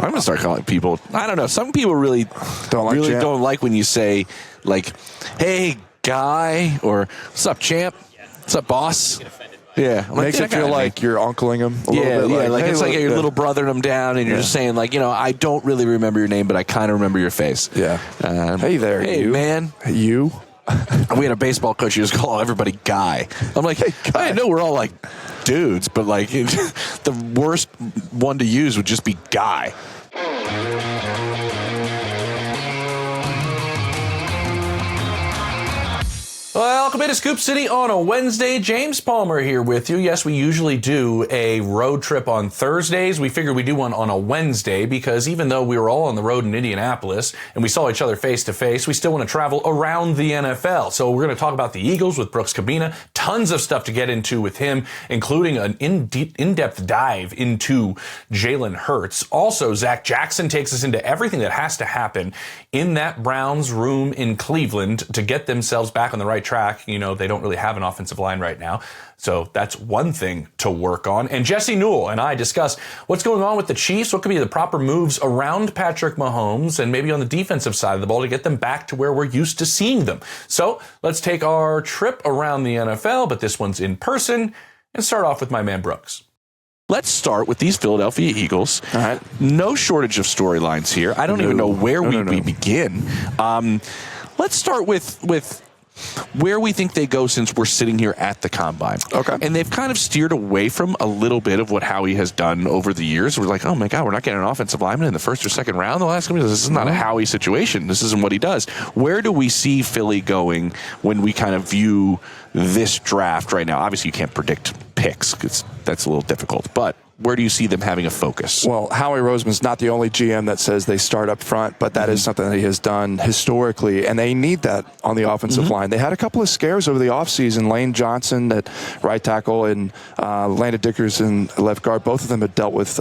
I'm gonna start calling people. I don't know. Some people really don't like when you say like, "Hey, guy," or "What's up, champ? What's up, boss?" Yeah, makes it feel like you're uncling him a little bit. Like hey, it's like you're little brothering him down, and you're just saying like, I don't really remember your name, but I kind of remember your face. Yeah. Hey there, hey you. Man. You. We had a baseball coach who used to call everybody Guy. I'm like, hey, I know we're all like dudes, but like the worst one to use would just be Guy. Welcome into Scoop City on a Wednesday. James Palmer here with you. Yes, we usually do a road trip on Thursdays. We figured we'd do one on a Wednesday because even though we were all on the road in Indianapolis and we saw each other face to face, we still want to travel around the NFL. So we're going to talk about the Eagles with Brooks Kubena. Tons of stuff to get into with him, including an in-depth dive into Jalen Hurts. Also, Zach Jackson takes us into everything that has to happen in that Browns room in Cleveland to get themselves back on the right track. They don't really have an offensive line right now. So that's one thing to work on. And Jesse Newell and I discuss what's going on with the Chiefs, what could be the proper moves around Patrick Mahomes, and maybe on the defensive side of the ball to get them back to where we're used to seeing them. So let's take our trip around the NFL, but this one's in person, and start off with my man Brooks. Let's start with these Philadelphia Eagles. All right. No shortage of storylines here. I don't even know where we begin. Let's start with where we think they go since we're sitting here at the Combine. Okay. And they've kind of steered away from a little bit of what Howie has done over the years. We're like, oh my God, we're not getting an offensive lineman in the first or second round the last couple of years. This is not a Howie situation. This isn't what he does. Where do we see Philly going when we kind of view this draft right now? Obviously, you can't predict picks because that's a little difficult, but where do you see them having a focus? Well, Howie Roseman's not the only GM that says they start up front, but that is something that he has done historically, and they need that on the offensive line. They had a couple of scares over the offseason. Lane Johnson at right tackle and Landon Dickerson left guard. Both of them had dealt with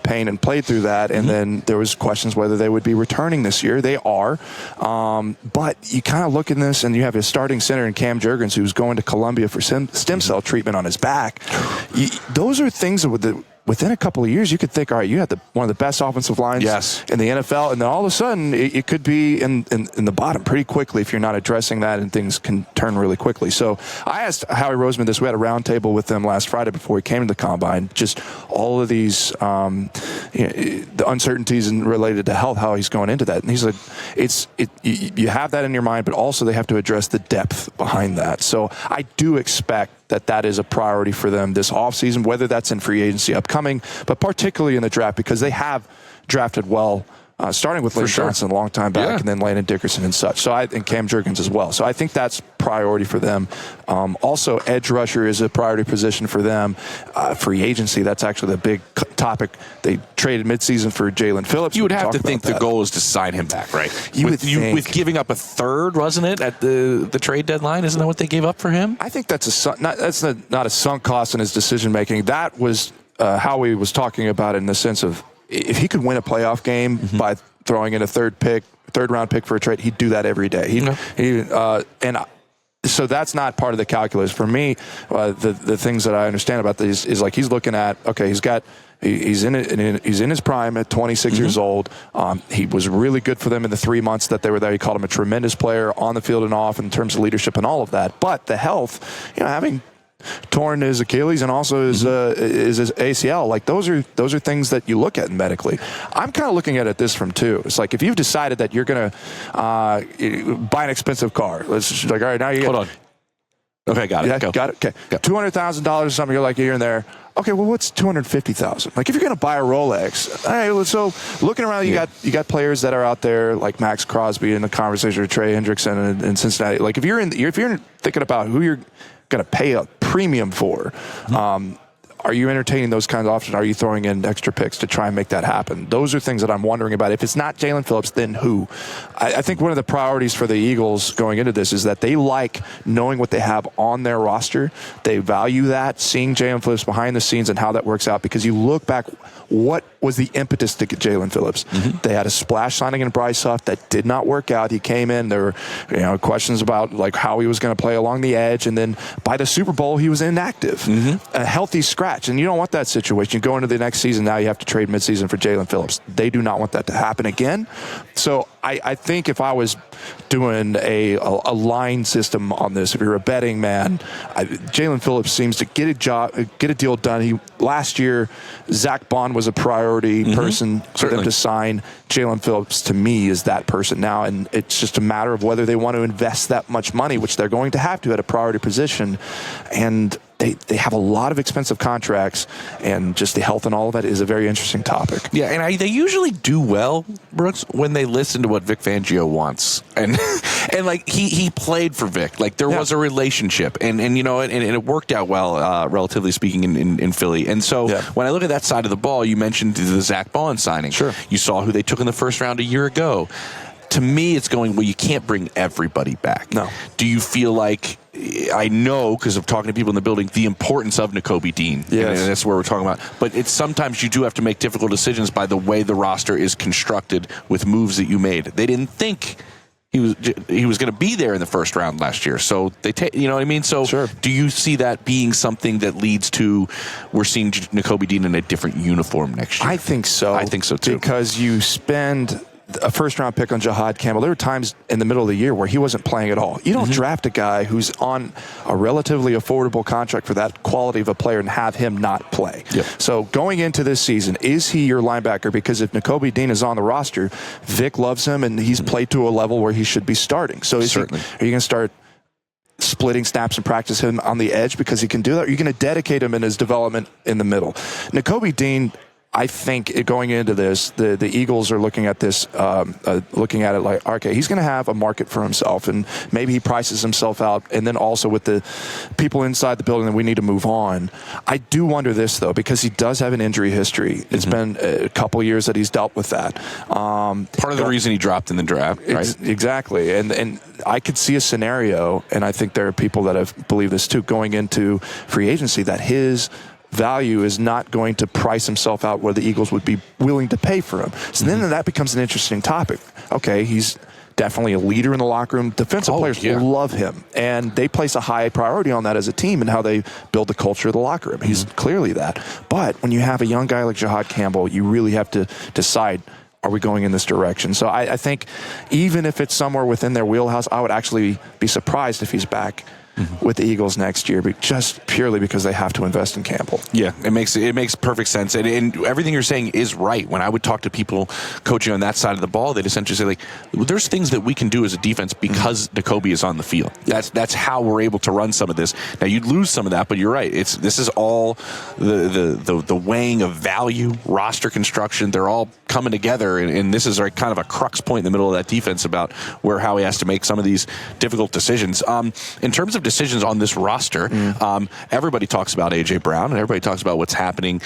pain and played through that, and then there was questions whether they would be returning this year. They are, but you kind of look in this, and you have a starting center in Cam Jurgens who's going to Columbia for stem cell treatment on his back. Those are things that within a couple of years, you could think, all right, you had one of the best offensive lines in the NFL, and then all of a sudden, it could be in the bottom pretty quickly if you're not addressing that, and things can turn really quickly. So I asked Howie Roseman this. We had a roundtable with them last Friday before we came to the Combine, just all of these the uncertainties related to health, how he's going into that. And he's like, you have that in your mind, but also they have to address the depth behind that. So I do expect that is a priority for them this offseason, whether that's in free agency upcoming, but particularly in the draft, because they have drafted well, starting with Lane Johnson a long time back, and then Landon Dickerson and such. So and Cam Jurgens as well. So I think that's priority for them. Also, edge rusher is a priority position for them. Free agency, that's actually the big topic. They traded midseason for Jalen Phillips. You would have to think the goal is to sign him back, right? With giving up a third, wasn't it, at the trade deadline? Isn't that what they gave up for him? I think that's not a sunk cost in his decision making. That was Howie was talking about it in the sense of if he could win a playoff game by throwing in a third round pick for a trade, he'd do that every day. So that's not part of the calculus for me. The things that I understand about this is like he's looking at, okay, he's in his prime at 26 years old. He was really good for them in the 3 months that they were there. He called him a tremendous player on the field and off in terms of leadership and all of that. But the health, having torn his Achilles and also his ACL, like those are things that you look at medically. I'm kind of looking at it this from two. It's like if you've decided that you're going to buy an expensive car, let's just like, all right, now you hold on. Okay, got it. Yeah, got it. Okay, $200,000 or something. You're like here and there. Okay, well, what's $250,000? Like if you're going to buy a Rolex, all right. So looking around, you got players that are out there like Max Crosby in the conversation with Trey Hendrickson in Cincinnati. Like if you're thinking about who you're going to pay a premium for, are you entertaining those kinds of options? Are you throwing in extra picks to try and make that happen? Those are things that I'm wondering about. If it's not Jalen Phillips, then who? I think one of the priorities for the Eagles going into this is that they like knowing what they have on their roster. They value that, seeing Jalen Phillips behind the scenes and how that works out, because you look back, what was the impetus to get Jalen Phillips. They had a splash signing in Bryce Huff that did not work out. He came in. There were questions about like how he was going to play along the edge, and then by the Super Bowl he was inactive, a healthy scratch, and you don't want that situation. You go into the next season, now you have to trade midseason for Jalen Phillips. They do not want that to happen again. So I think if I was doing a line system on this, if you're a betting man, Jalen Phillips seems to get a deal done. Last year, Zach Bond was a priority person for them to sign. Jalen Phillips, to me, is that person now, and it's just a matter of whether they want to invest that much money, which they're going to have to at a priority position, and they have a lot of expensive contracts, and just the health and all of that is a very interesting topic. Yeah, and they usually do well, Brooks, when they listen to what Vic Fangio wants. And like he played for Vic. Like there was a relationship, and it worked out well, relatively speaking, in Philly. And so when I look at that side of the ball, you mentioned the Zach Bond signing. Sure. You saw who they took in the first round a year ago. To me, it's going, well, you can't bring everybody back. No. Do you feel like, I know because of talking to people in the building, the importance of Nakobe Dean. Yes. And that's where we're talking about. But it's sometimes you do have to make difficult decisions by the way the roster is constructed with moves that you made. They didn't think he was going to be there in the first round last year. So you know what I mean? So do you see that being something that leads to we're seeing Nakobe Dean in a different uniform next year? I think so. I think so too. Because you spend a first-round pick on Jahad Campbell. There were times in the middle of the year where he wasn't playing at all. You don't draft a guy who's on a relatively affordable contract for that quality of a player and have him not play. Yep. So going into this season, is he your linebacker? Because if Nakobe Dean is on the roster, Vic loves him, and he's played to a level where he should be starting. So are you going to start splitting snaps and practice him on the edge because he can do that? Or are you going to dedicate him in his development in the middle? Nakobe Dean, I think going into this, the Eagles are looking at this, looking at it like, okay, he's going to have a market for himself, and maybe he prices himself out, and then also with the people inside the building that we need to move on. I do wonder this, though, because he does have an injury history. It's been a couple years that he's dealt with that. Part of the reason he dropped in the draft, right? Exactly. And I could see a scenario, and I think there are people that have believed this too, going into free agency, that his value is not going to price himself out where the Eagles would be willing to pay for him. So then that becomes an interesting topic. Okay, he's definitely a leader in the locker room. Defensive players love him, and they place a high priority on that as a team and how they build the culture of the locker room. He's clearly that. But when you have a young guy like Jahad Campbell, you really have to decide, are we going in this direction? So I think even if it's somewhere within their wheelhouse, I would actually be surprised if he's back with the Eagles next year, but just purely because they have to invest in Campbell. Yeah, it makes perfect sense, and everything you're saying is right. When I would talk to people coaching on that side of the ball, they'd essentially say, like, well, there's things that we can do as a defense because Nakobe is on the field. That's how we're able to run some of this. Now you'd lose some of that, but you're right. This is all the weighing of value, roster construction. They're all coming together, and this is like kind of a crux point in the middle of that defense about how he has to make some of these difficult decisions. In terms of decisions on this roster, everybody talks about A.J. Brown, and everybody talks about what's happening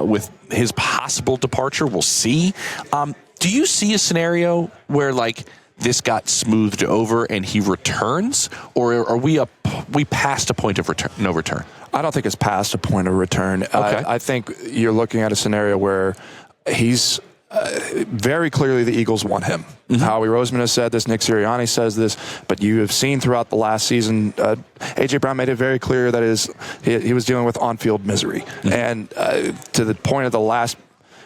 with his possible departure. We'll see. Do you see a scenario where, like, this got smoothed over and he returns, or are we past a point of no return? I don't think it's past a point of return. Okay. I think you're looking at a scenario where he's very clearly the Eagles want him. Howie Roseman has said this, Nick Sirianni says this, but you have seen throughout the last season, A.J. Brown made it very clear that he was dealing with on-field misery. And to the point of the last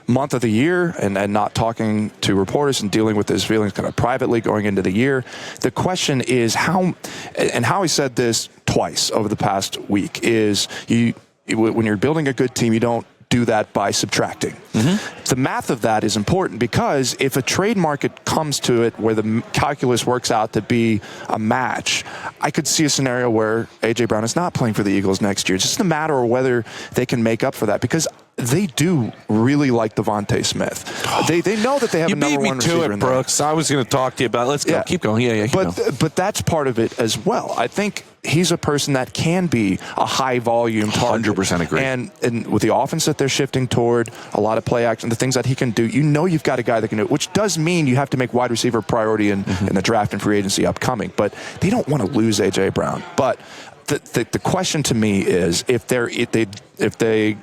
month of the year and not talking to reporters and dealing with his feelings kind of privately going into the year, the question is how, and Howie said this twice over the past week, is when you're building a good team, you don't do that by subtracting. The math of that is important because if a trade market comes to it where the calculus works out to be a match, I could see a scenario where A.J. Brown is not playing for the Eagles next year. It's just a matter of whether they can make up for that, because they do really like DeVonta Smith. They know that they have a number one receiver in there. You beat me to it, Brooks. I was going to talk to you about it. Let's go. Keep going. But that's part of it as well. I think he's a person that can be a high-volume target. 100% agree. And with the offense that they're shifting toward, a lot of play action, the things that he can do, you've got a guy that can do it, which does mean you have to make wide receiver a priority in the draft and free agency upcoming. But they don't want to lose A.J. Brown. But the question to me is if they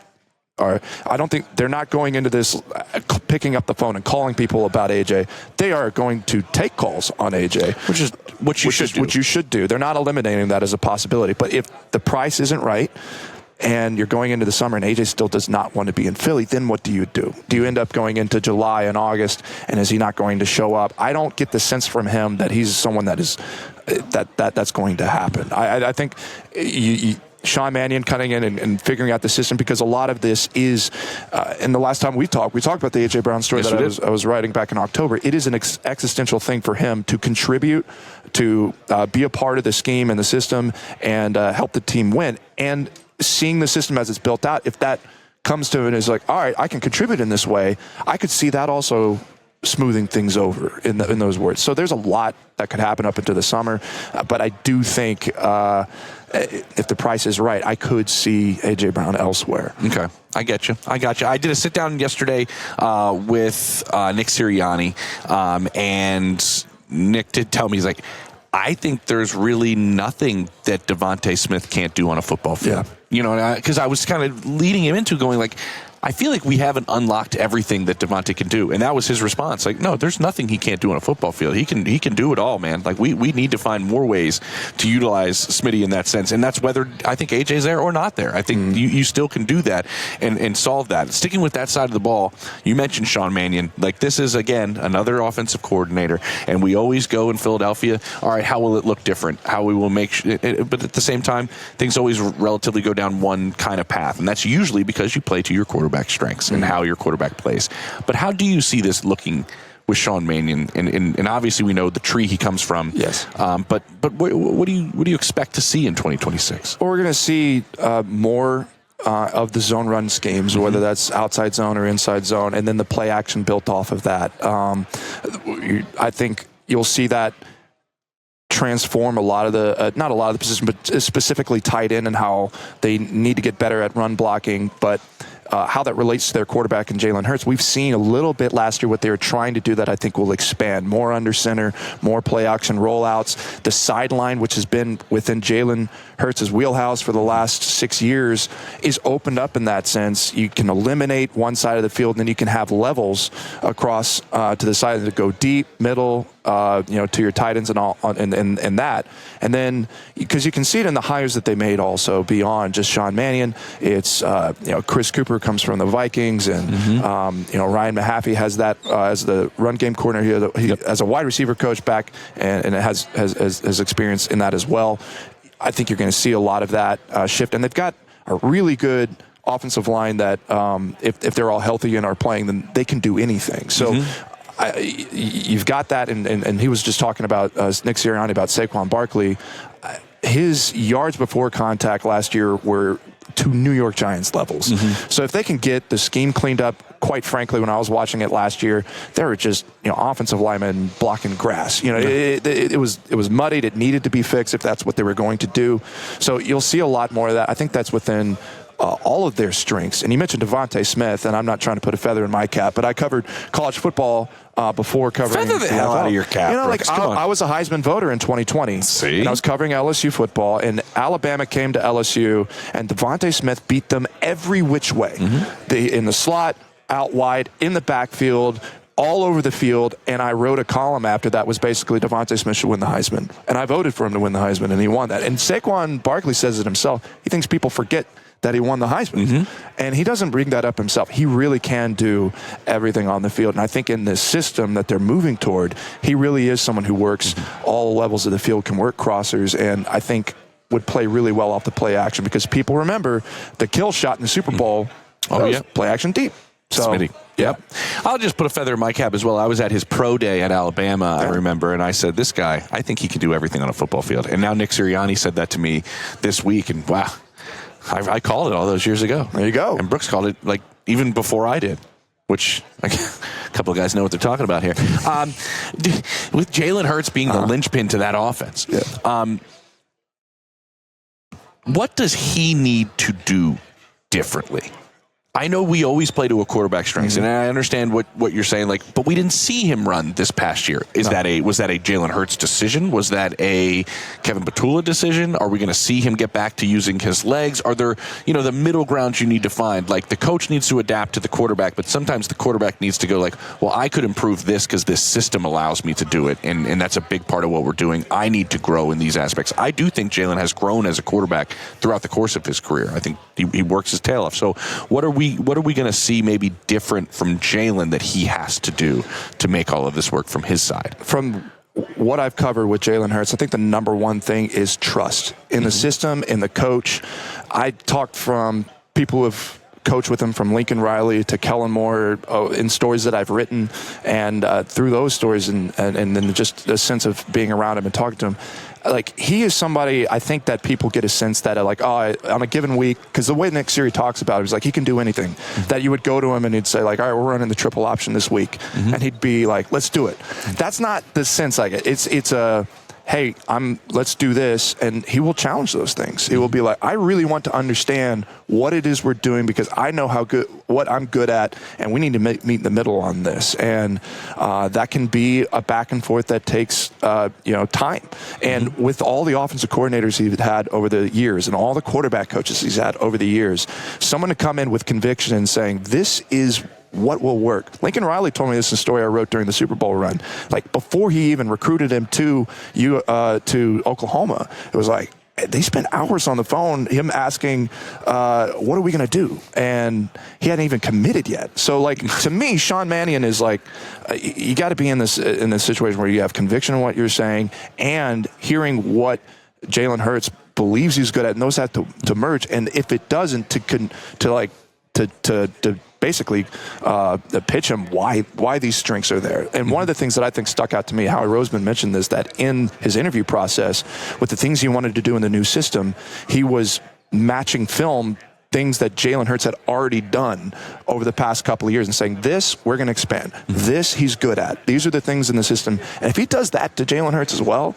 I don't think they're not going into this picking up the phone and calling people about AJ. They are going to take calls on AJ, which is what you should do. They're not eliminating that as a possibility. But if the price isn't right and you're going into the summer and AJ still does not want to be in Philly, then what do you do? Do you end up going into July and August, and is he not going to show up? I don't get the sense from him that he's someone that is that's going to happen. I think Sean Mannion cutting in and figuring out the system, because a lot of this is, and the last time we talked about the A.J. Brown story that I was writing back in October. It is an existential thing for him to contribute, to be a part of the scheme and the system, and help the team win. And seeing the system as it's built out, if that comes to it and is like, all right, I can contribute in this way, I could see that also smoothing things over in those words. So there's a lot that could happen up into the summer, but I do think if the price is right, I could see A.J. Brown elsewhere. Okay. I get you. I did a sit down yesterday with Nick Sirianni, and Nick did tell me, he's like, I think there's really nothing that DeVonta Smith can't do on a football field. Yeah. Because I was kind of leading him into going like, I feel like we haven't unlocked everything that DeVonta can do. And that was his response. Like, no, there's nothing he can't do on a football field. He can do it all, man. Like, we need to find more ways to utilize Smitty in that sense. And that's whether I think AJ's there or not there. I think you still can do that and solve that. Sticking with that side of the ball, you mentioned Sean Mannion. Like, this is, again, another offensive coordinator. And we always go in Philadelphia, all right, how will it look different? How we will make sure. But at the same time, things always relatively go down one kind of path. And that's usually because you play to your quarterback strengths and how your quarterback plays. But how do you see this looking with Sean Mannion? And obviously we know the tree he comes from. Yes. But what do you expect to see in 2026? Well, we're going to see more of the zone run schemes, whether that's outside zone or inside zone, and then the play action built off of that. I think you'll see that transform a lot of the not a lot of the positions, but specifically tight end and how they need to get better at run blocking, but how that relates to their quarterback and Jalen Hurts. We've seen a little bit last year what they were trying to do that I think will expand. More under center, more play action rollouts. The sideline, which has been within Jalen Hurts' wheelhouse for the last 6 years, is opened up in that sense. You can eliminate one side of the field, and then you can have levels across to the side that go deep, middle, to your tight ends and all, and that. And then, because you can see it in the hires that they made also beyond just Sean Mannion, it's, Chris Cooper comes from the Vikings, and, Ryan Mahaffey has that as the run game coordinator. He as a wide receiver coach back, and has experience in that as well. I think you're going to see a lot of that shift. And they've got a really good offensive line that if they're all healthy and are playing, then they can do anything. So you've got that, and he was just talking about Nick Sirianni about Saquon Barkley. His yards before contact last year were to New York Giants levels. So if they can get the scheme cleaned up, quite frankly, when I was watching it last year, there were just offensive linemen blocking grass. It was muddied. It needed to be fixed if that's what they were going to do. So you'll see a lot more of that. I think that's within all of their strengths. And you mentioned DeVonta Smith, and I'm not trying to put a feather in my cap, but I covered college football before covering feather the hell out of your cap. I was a Heisman voter in 2020. See? And I was covering LSU football, and Alabama came to LSU, and DeVonta Smith beat them every which way. In the slot, out wide, in the backfield, all over the field, and I wrote a column after that was basically DeVonta Smith should win the Heisman. And I voted for him to win the Heisman, and he won that. And Saquon Barkley says it himself. He thinks people forget that he won the Heisman. And he doesn't bring that up himself. He really can do everything on the field. And I think in this system that they're moving toward, he really is someone who works all levels of the field, can work crossers, and I think would play really well off the play action, because people remember the kill shot in the Super Bowl. Play action deep. So, Smitty. Yep. I'll just put a feather in my cap as well. I was at his pro day at Alabama, I remember, and I said, this guy, I think he can do everything on a football field. And now Nick Sirianni said that to me this week, and wow, I called it all those years ago. There you go. And Brooks called it like even before I did, which a couple of guys know what they're talking about here. With Jalen Hurts being the linchpin to that offense, what does he need to do differently? I know we always play to a quarterback strengths, and I understand what you're saying. Like, but we didn't see him run this past year. Was that a Jalen Hurts decision? Was that a Kevin Petula decision? Are we going to see him get back to using his legs? Are there, the middle ground you need to find? Like, the coach needs to adapt to the quarterback, but sometimes the quarterback needs to go like, well, I could improve this because this system allows me to do it, and that's a big part of what we're doing. I need to grow in these aspects. I do think Jalen has grown as a quarterback throughout the course of his career. I think he works his tail off. So what are we going to see maybe different from Jalen that he has to do to make all of this work from his side? From what I've covered with Jalen Hurts, I think the number one thing is trust in the system, in the coach. I talked from people who have coached with him, from Lincoln Riley to Kellen Moore, in stories that I've written, and through those stories and then just a sense of being around him and talking to him. Like, he is somebody, I think, that people get a sense that, like, on a given week, because the way Nick Siri talks about it is like he can do anything. That you would go to him and he'd say, like, all right, we're running the triple option this week. And he'd be like, let's do it. That's not the sense I get. It's a, hey, let's do this, and he will challenge those things. He will be like, I really want to understand what it is we're doing because I know what I'm good at, and we need to meet in the middle on this. And that can be a back and forth that takes time. And with all the offensive coordinators he's had over the years and all the quarterback coaches he's had over the years, someone to come in with conviction and saying, this is what will work. Lincoln Riley told me this in a story I wrote during the Super Bowl run. Like, before he even recruited him to Oklahoma, it was like, they spent hours on the phone, him asking, what are we going to do? And he hadn't even committed yet. So, like, to me, Sean Mannion is like, you got to be in this situation where you have conviction in what you're saying and hearing what Jalen Hurts believes he's good at, knows how to merge. And if it doesn't, to basically pitch him why these strengths are there. And one of the things that I think stuck out to me, Howie Roseman mentioned this, that in his interview process, with the things he wanted to do in the new system, he was matching film things that Jalen Hurts had already done over the past couple of years and saying, this, we're going to expand. This, he's good at. These are the things in the system. And if he does that to Jalen Hurts as well,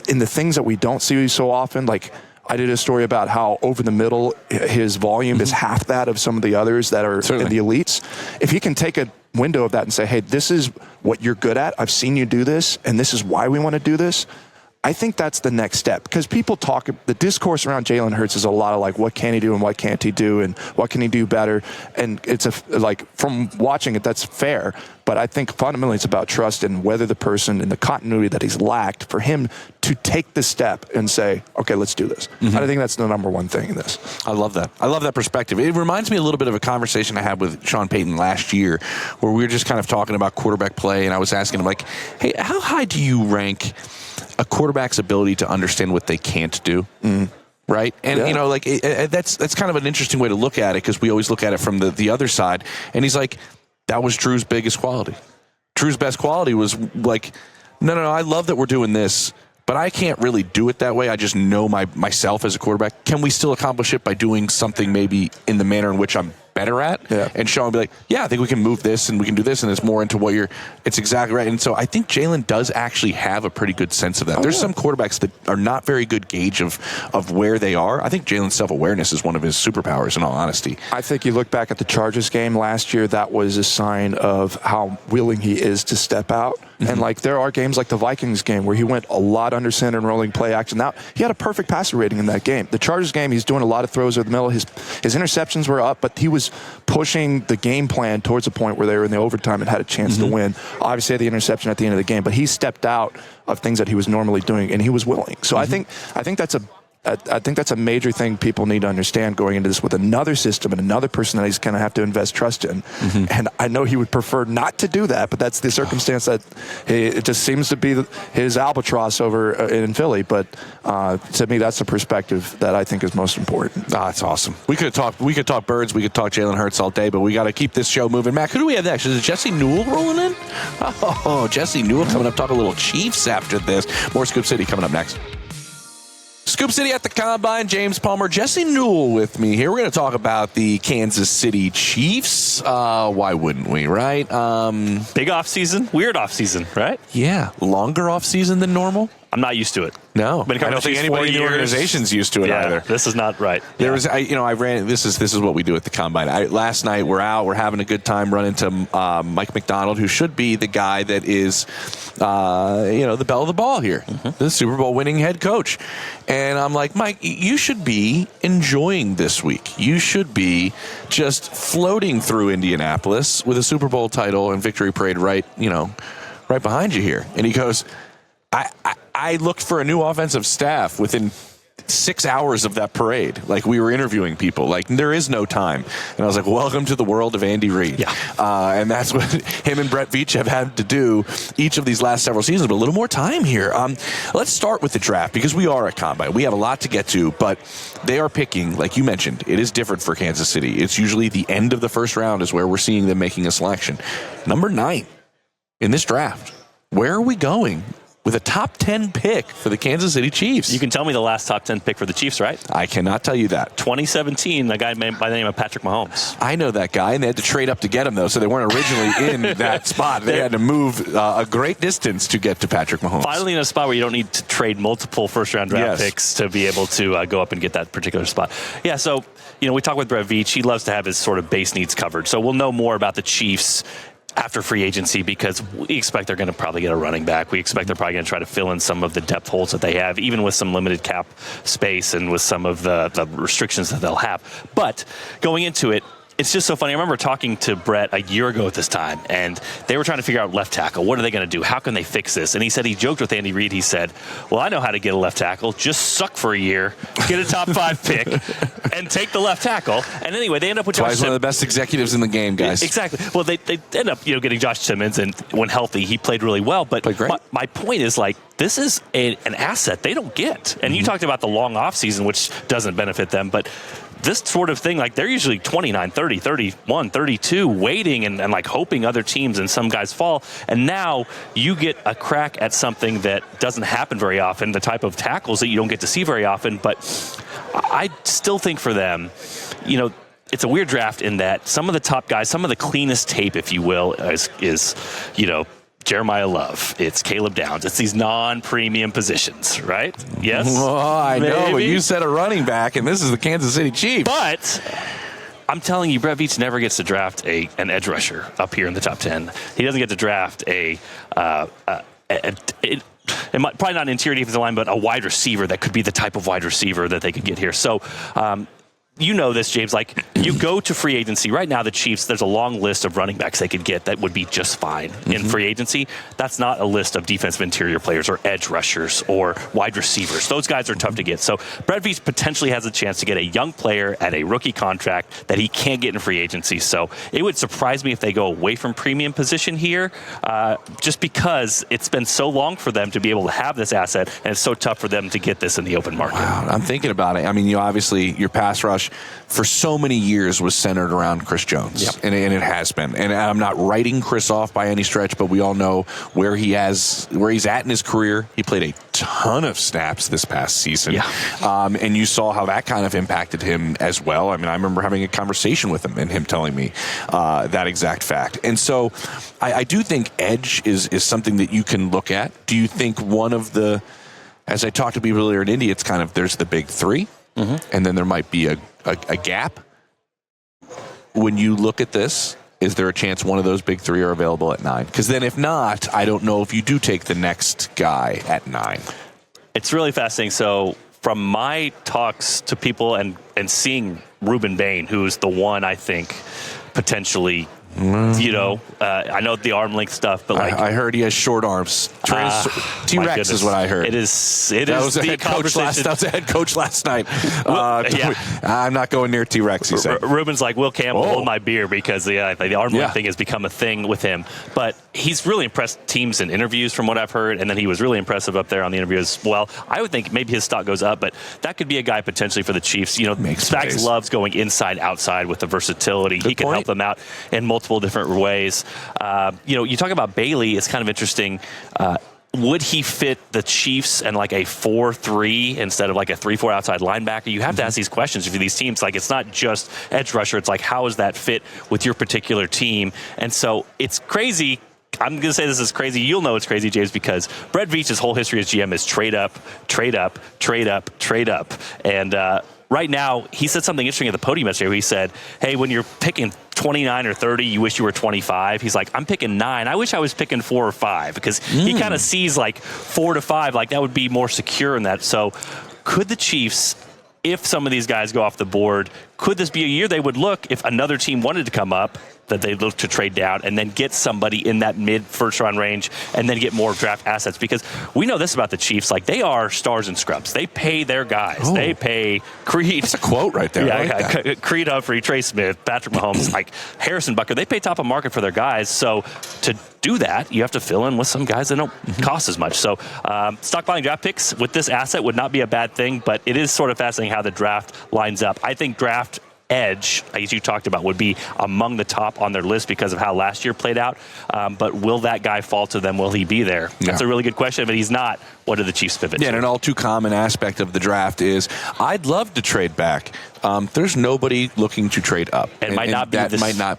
in the things that we don't see so often, like, I did a story about how over the middle, his volume is half that of some of the others that are in the elites. If he can take a window of that and say, hey, this is what you're good at, I've seen you do this, and this is why we want to do this, I think that's the next step. Because people talk, the discourse around Jalen Hurts is a lot of like, what can he do and what can't he do and what can he do better? And it's from watching it, that's fair. But I think fundamentally it's about trust and whether the person and the continuity that he's lacked for him to take the step and say, okay, let's do this. I think that's the number one thing in this. I love that. I love that perspective. It reminds me a little bit of a conversation I had with Sean Payton last year where we were just kind of talking about quarterback play, and I was asking him, like, hey, how high do you rank a quarterback's ability to understand what they can't do? Right? And, that's kind of an interesting way to look at it because we always look at it from the other side. And he's like, that was Drew's biggest quality. Drew's best quality was like, no, I love that we're doing this, but I can't really do it that way. I just know myself as a quarterback. Can we still accomplish it by doing something maybe in the manner in which I'm better at? And Sean would be like, yeah, I think we can move this and we can do this, and it's more into what it's exactly right. And so I think Jalen does actually have a pretty good sense of that. There's some quarterbacks that are not very good gauge of where they are. I think Jalen's self-awareness is one of his superpowers, in all honesty. I think you look back at the Chargers game last year, that was a sign of how willing he is to step out. And like, there are games like the Vikings game where he went a lot under center and rolling play action. Now, he had a perfect passer rating in that game. The Chargers game, he's doing a lot of throws over the middle. His interceptions were up, but he was pushing the game plan towards a point where they were in the overtime and had a chance to win. Obviously, had the interception at the end of the game, but he stepped out of things that he was normally doing, and he was willing. So I think that's a major thing people need to understand going into this with another system and another person that he's going to have to invest trust in. And I know he would prefer not to do that, but that's the circumstance that it just seems to be his albatross over in Philly. But to me, that's the perspective that I think is most important. That's awesome. We could talk birds, we could talk Jalen Hurts all day, but we got to keep this show moving. Mac, who do we have next? Is it Jesse Newell rolling in? Oh, Jesse Newell coming up. Talk a little Chiefs after this. More Scoop City coming up next. Scoop City at the Combine, James Palmer, Jesse Newell with me here. We're going to talk about the Kansas City Chiefs. Why wouldn't we, right? Big offseason, weird offseason, right? Yeah, longer offseason than normal. I'm not used to it. No, Been I don't think anybody in the organization's used to it either. This is not right. There was, I ran. This is what we do at the combine. Last night we're out, we're having a good time. Run into Mike McDonald, who should be the guy that is, the belle of the ball here, the Super Bowl winning head coach. And I'm like, Mike, you should be enjoying this week. You should be just floating through Indianapolis with a Super Bowl title and victory parade right behind you here. And he goes, I looked for a new offensive staff within 6 hours of that parade. Like, we were interviewing people. Like, there is no time. And I was like, welcome to the world of Andy Reid. Yeah. And that's what him and Brett Veach have had to do each of these last several seasons, but a little more time here. Let's start with the draft, because we are at Combine. We have a lot to get to, but they are picking, like you mentioned, it is different for Kansas City. It's usually the end of the first round is where we're seeing them making a selection. Number 9 in this draft. Where are we going with a top 10 pick for the Kansas City Chiefs? You can tell me the last top 10 pick for the Chiefs, right? I cannot tell you that. 2017, a guy by the name of Patrick Mahomes. I know that guy, and they had to trade up to get him, though, so they weren't originally in that spot. They had to move a great distance to get to Patrick Mahomes. Finally in a spot where you don't need to trade multiple first-round draft picks to be able to go up and get that particular spot. Yeah, so, we talk with Brett Veach. He loves to have his sort of base needs covered. So we'll know more about the Chiefs after free agency, because we expect they're going to probably get a running back. We expect they're probably going to try to fill in some of the depth holes that they have, even with some limited cap space and with some of the restrictions that they'll have. But going into it, it's just so funny. I remember talking to Brett a year ago at this time, and they were trying to figure out left tackle. What are they going to do? How can they fix this? And he said he joked with Andy Reid. He said, well, I know how to get a left tackle. Just suck for a year, get a top 5 pick, and take the left tackle. And anyway, they end up with Josh Simmons. He's one of the best executives in the game, guys. Exactly. Well, they end up getting Josh Simmons, and when healthy, he played really well. But my point is, like, this is an asset they don't get. And you talked about the long offseason, which doesn't benefit them, but this sort of thing, like, they're usually 29, 30, 31, 32, waiting and like hoping other teams and some guys fall. And now you get a crack at something that doesn't happen very often, the type of tackles that you don't get to see very often. But I still think for them, it's a weird draft in that some of the top guys, some of the cleanest tape, if you will, is Jeremiah Love, it's Caleb Downs. It's these non-premium positions, right? Yes? Well, I know, but you said a running back, and this is the Kansas City Chiefs. But I'm telling you, Brett Veach never gets to draft an edge rusher up here in the top 10. He doesn't get to draft probably not an interior defensive line, but a wide receiver that could be the type of wide receiver that they could get here. So, you know this, James. Like, you go to free agency right now, the Chiefs, there's a long list of running backs they could get that would be just fine in free agency. That's not a list of defensive interior players or edge rushers or wide receivers. Those guys are tough to get. So Brett Veach potentially has a chance to get a young player at a rookie contract that he can't get in free agency. So it would surprise me if they go away from premium position here, just because it's been so long for them to be able to have this asset, and it's so tough for them to get this in the open market. Wow, I'm thinking about it. I mean, obviously your pass rush for so many years was centered around Chris Jones, and it has been. And I'm not writing Chris off by any stretch, but we all know where he's at in his career. He played a ton of snaps this past season, and you saw how that kind of impacted him as well. I mean, I remember having a conversation with him and him telling me that exact fact. And so I do think edge is something that you can look at. Do you think one of the, as I talked to people earlier in Indy, it's kind of, there's the big three, and then there might be a gap. When you look at this, is there a chance one of those big three are available at 9? Because then if not, I don't know if you do take the next guy at 9. It's really fascinating. So from my talks to people and seeing Ruben Bain, who's the one I think potentially, I know the arm length stuff, but like I heard he has short arms. T-Rex is what I heard. It is that was the head coach that was the head coach last night. I'm not going near T-Rex, he said. Ruben's like, Will Campbell, hold my beer, because the arm length thing has become a thing with him. But he's really impressed teams in interviews from what I've heard, and then he was really impressive up there on the interviews as well. I would think maybe his stock goes up, but that could be a guy potentially for the Chiefs. Spags loves going inside, outside with the versatility. He can help them out in multiple different ways. You talk about Bailey, it's kind of interesting. Would he fit the Chiefs and like a 4-3 instead of like a 3-4 outside linebacker? You have to ask these questions for these teams. Like, it's not just edge rusher. It's like, how does that fit with your particular team? And so it's crazy I'm going to say this is crazy. You'll know it's crazy, James, because Brett Veach's whole history as GM is trade up, trade up, trade up, trade up. And right now, he said something interesting at the podium yesterday where he said, hey, when you're picking 29 or 30, you wish you were 25. He's like, I'm picking 9. I wish I was picking 4 or 5 because he kind of sees like 4 to 5, like that would be more secure in that. So could the Chiefs, if some of these guys go off the board, could this be a year they would look if another team wanted to come up, that they look to trade down and then get somebody in that mid-first round range and then get more draft assets? Because we know this about the Chiefs, like they are stars and scrubs. They pay their guys. Oh. They pay Creed. That's a quote right there. Yeah, Creed Humphrey, Trey Smith, Patrick Mahomes, like Harrison Butker. They pay top of market for their guys. So to do that, you have to fill in with some guys that don't cost as much. So stockpiling draft picks with this asset would not be a bad thing, but it is sort of fascinating how the draft lines up. I think draft edge, as you talked about, would be among the top on their list because of how last year played out. But will that guy fall to them? Will he be there? That's a really good question. But he's not. What do the Chiefs pivot to? And an all too common aspect of the draft is I'd love to trade back. There's nobody looking to trade up. And might not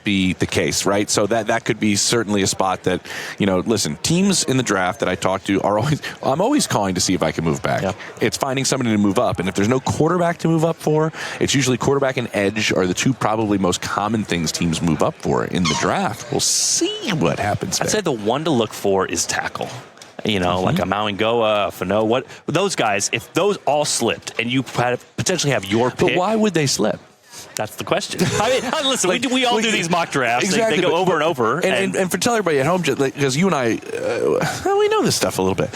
be the case, right? So that could be certainly a spot that, listen, teams in the draft that I talk to I'm always calling to see if I can move back. Yep. It's finding somebody to move up. And if there's no quarterback to move up for, it's usually quarterback and edge are the two probably most common things teams move up for in the draft. We'll see what happens there. I'd say the one to look for is tackle. Like a Mawangoa, Fano, what those guys, if those all slipped and you potentially have your pick. But why would they slip? That's the question. Listen, we all do these mock drafts. Exactly, they go over and over. And for tell everybody at home, because you and I, we know this stuff a little bit.